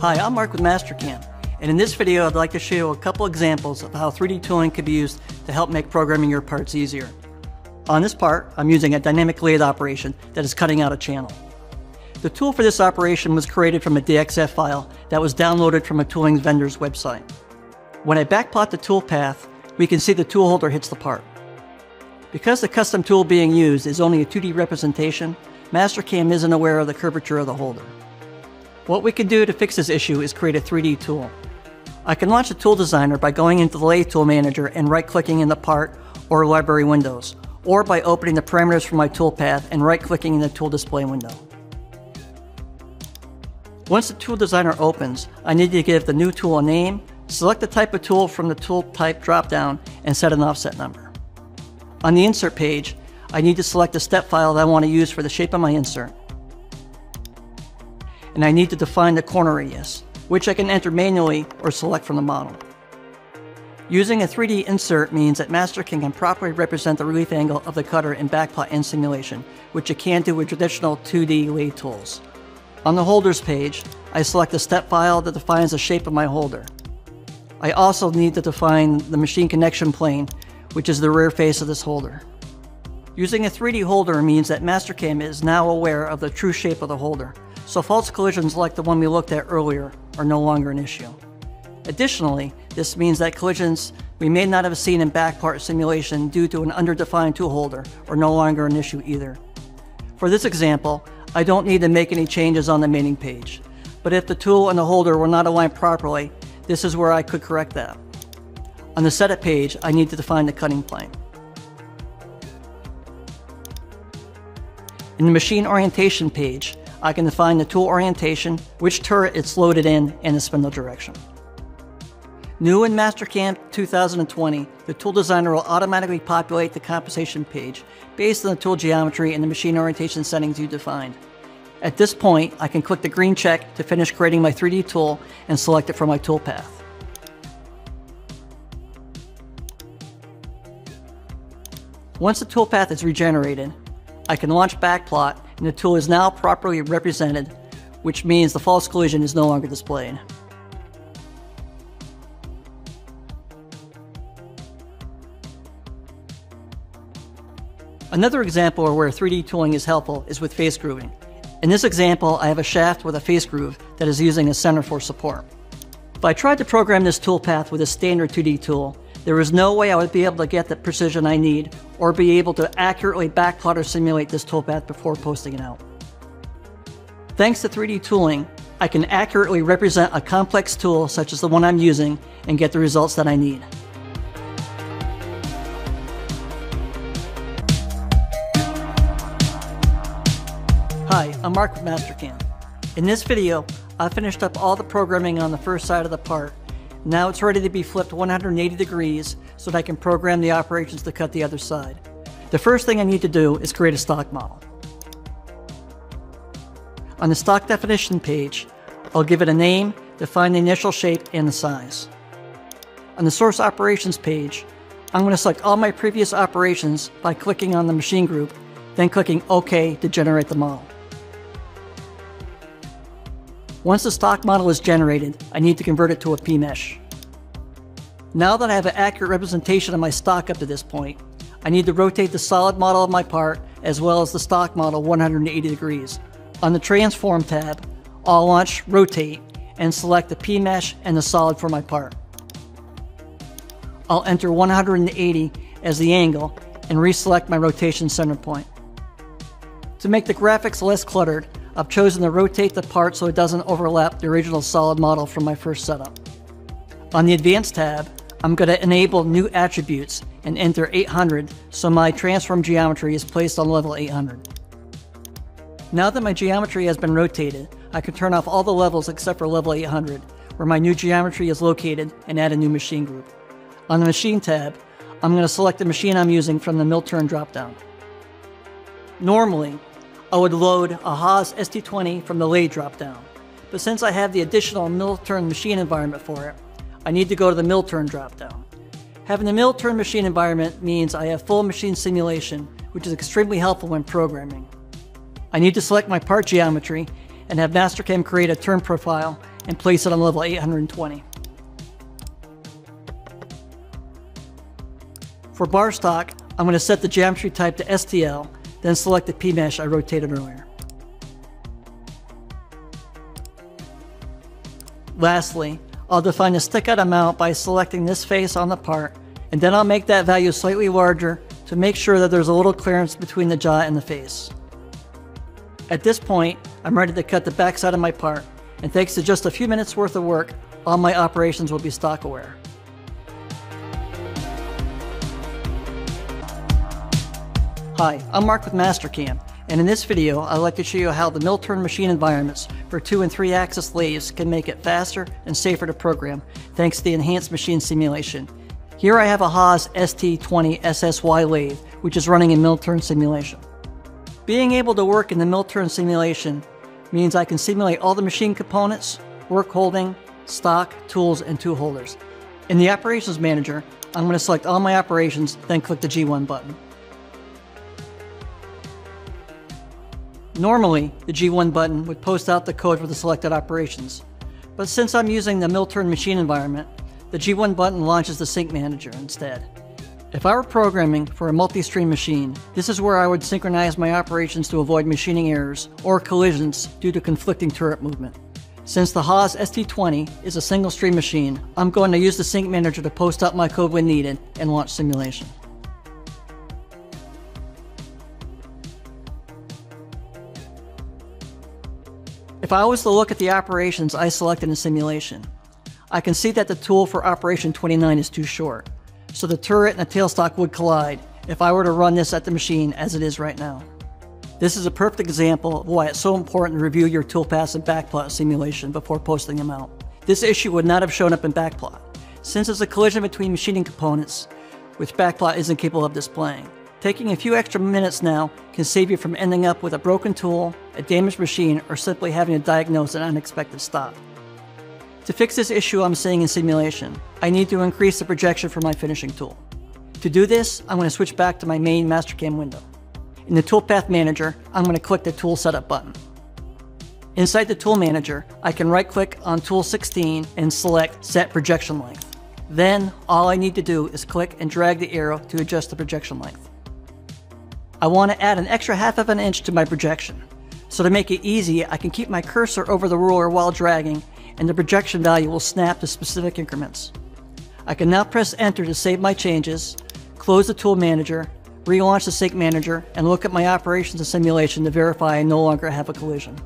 Hi, I'm Mark with Mastercam, and in this video I'd like to show you a couple examples of how 3D tooling can be used to help make programming your parts easier. On this part, I'm using a dynamic lathe operation that is cutting out a channel. The tool for this operation was created from a DXF file that was downloaded from a tooling vendor's website. When I backplot the tool path, we can see the tool holder hits the part. Because the custom tool being used is only a 2D representation, Mastercam isn't aware of the curvature of the holder. What we can do to fix this issue is create a 3D tool. I can launch the tool designer by going into the lathe tool manager and right-clicking in the part or library windows, or by opening the parameters for my tool path and right-clicking in the tool display window. Once the tool designer opens, I need to give the new tool a name, select the type of tool from the tool type dropdown, and set an offset number. On the insert page, I need to select the step file that I want to use for the shape of my insert. And I need to define the corner radius, which I can enter manually or select from the model. Using a 3D insert means that Mastercam can properly represent the relief angle of the cutter in backplot and simulation, which you can't do with traditional 2D lathe tools. On the holders page, I select the step file that defines the shape of my holder. I also need to define the machine connection plane, which is the rear face of this holder. Using a 3D holder means that Mastercam is now aware of the true shape of the holder, so false collisions like the one we looked at earlier are no longer an issue. Additionally, this means that collisions we may not have seen in backpart simulation due to an underdefined tool holder are no longer an issue either. For this example, I don't need to make any changes on the mating page, but if the tool and the holder were not aligned properly, this is where I could correct that. On the setup page, I need to define the cutting plane. In the machine orientation page, I can define the tool orientation, which turret it's loaded in, and the spindle direction. New in Mastercam 2020, the tool designer will automatically populate the compensation page based on the tool geometry and the machine orientation settings you defined. At this point, I can click the green check to finish creating my 3D tool and select it from my tool path. Once the tool path is regenerated, I can launch backplot, and the tool is now properly represented, which means the false collision is no longer displayed. Another example where 3D tooling is helpful is with face grooving. In this example, I have a shaft with a face groove that is using a center for support. If I tried to program this tool path with a standard 2D tool, there is no way I would be able to get the precision I need or be able to accurately backplot or simulate this toolpath before posting it out. Thanks to 3D tooling, I can accurately represent a complex tool such as the one I'm using and get the results that I need. Hi, I'm Mark with Mastercam. In this video, I finished up all the programming on the first side of the part. Now it's ready to be flipped 180 degrees so that I can program the operations to cut the other side. The first thing I need to do is create a stock model. On the stock definition page, I'll give it a name, define the initial shape and the size. On the source operations page, I'm going to select all my previous operations by clicking on the machine group, then clicking OK to generate the model. Once the stock model is generated, I need to convert it to a P-mesh. Now that I have an accurate representation of my stock up to this point, I need to rotate the solid model of my part as well as the stock model 180 degrees. On the Transform tab, I'll launch Rotate and select the P-mesh and the solid for my part. I'll enter 180 as the angle and reselect my rotation center point. To make the graphics less cluttered, I've chosen to rotate the part so it doesn't overlap the original solid model from my first setup. On the Advanced tab, I'm going to enable new attributes and enter 800 so my transform geometry is placed on level 800. Now that my geometry has been rotated, I can turn off all the levels except for level 800, where my new geometry is located, and add a new machine group. On the Machine tab, I'm going to select the machine I'm using from the mill turn dropdown. Normally, I would load a Haas ST20 from the lathe dropdown, but since I have the additional mill turn machine environment for it, I need to go to the mill turn dropdown. Having the mill turn machine environment means I have full machine simulation, which is extremely helpful when programming. I need to select my part geometry and have Mastercam create a turn profile and place it on level 820. For bar stock, I'm going to set the geometry type to STL, then select the P-mesh I rotated earlier. Lastly, I'll define the stick-out amount by selecting this face on the part, and then I'll make that value slightly larger to make sure that there's a little clearance between the jaw and the face. At this point, I'm ready to cut the backside of my part, and thanks to just a few minutes worth of work, all my operations will be stock aware. Hi, I'm Mark with Mastercam, and in this video I'd like to show you how the mill-turn machine environments for 2- and 3-axis lathes can make it faster and safer to program thanks to the enhanced machine simulation. Here I have a Haas ST20 SSY lathe which is running in mill-turn simulation. Being able to work in the mill-turn simulation means I can simulate all the machine components, work holding, stock, tools, and tool holders. In the Operations Manager, I'm going to select all my operations, then click the G1 button. Normally, the G1 button would post out the code for the selected operations, but since I'm using the mill-turn machine environment, the G1 button launches the Sync Manager instead. If I were programming for a multi-stream machine, this is where I would synchronize my operations to avoid machining errors or collisions due to conflicting turret movement. Since the Haas ST20 is a single-stream machine, I'm going to use the Sync Manager to post out my code when needed and launch simulation. If I was to look at the operations I selected in simulation, I can see that the tool for operation 29 is too short, so the turret and the tailstock would collide if I were to run this at the machine as it is right now. This is a perfect example of why it's so important to review your toolpaths and backplot simulation before posting them out. This issue would not have shown up in backplot, since it's a collision between machining components, which backplot isn't capable of displaying. Taking a few extra minutes now can save you from ending up with a broken tool, a damaged machine, or simply having to diagnose an unexpected stop. To fix this issue I'm seeing in simulation, I need to increase the projection for my finishing tool. To do this, I'm going to switch back to my main Mastercam window. In the Toolpath Manager, I'm going to click the Tool Setup button. Inside the Tool Manager, I can right-click on Tool 16 and select Set Projection Length. Then, all I need to do is click and drag the arrow to adjust the projection length. I want to add an extra ½ of an inch to my projection. So to make it easy, I can keep my cursor over the ruler while dragging, and the projection value will snap to specific increments. I can now press Enter to save my changes, close the Tool Manager, relaunch the Sync Manager, and look at my operations and simulation to verify I no longer have a collision.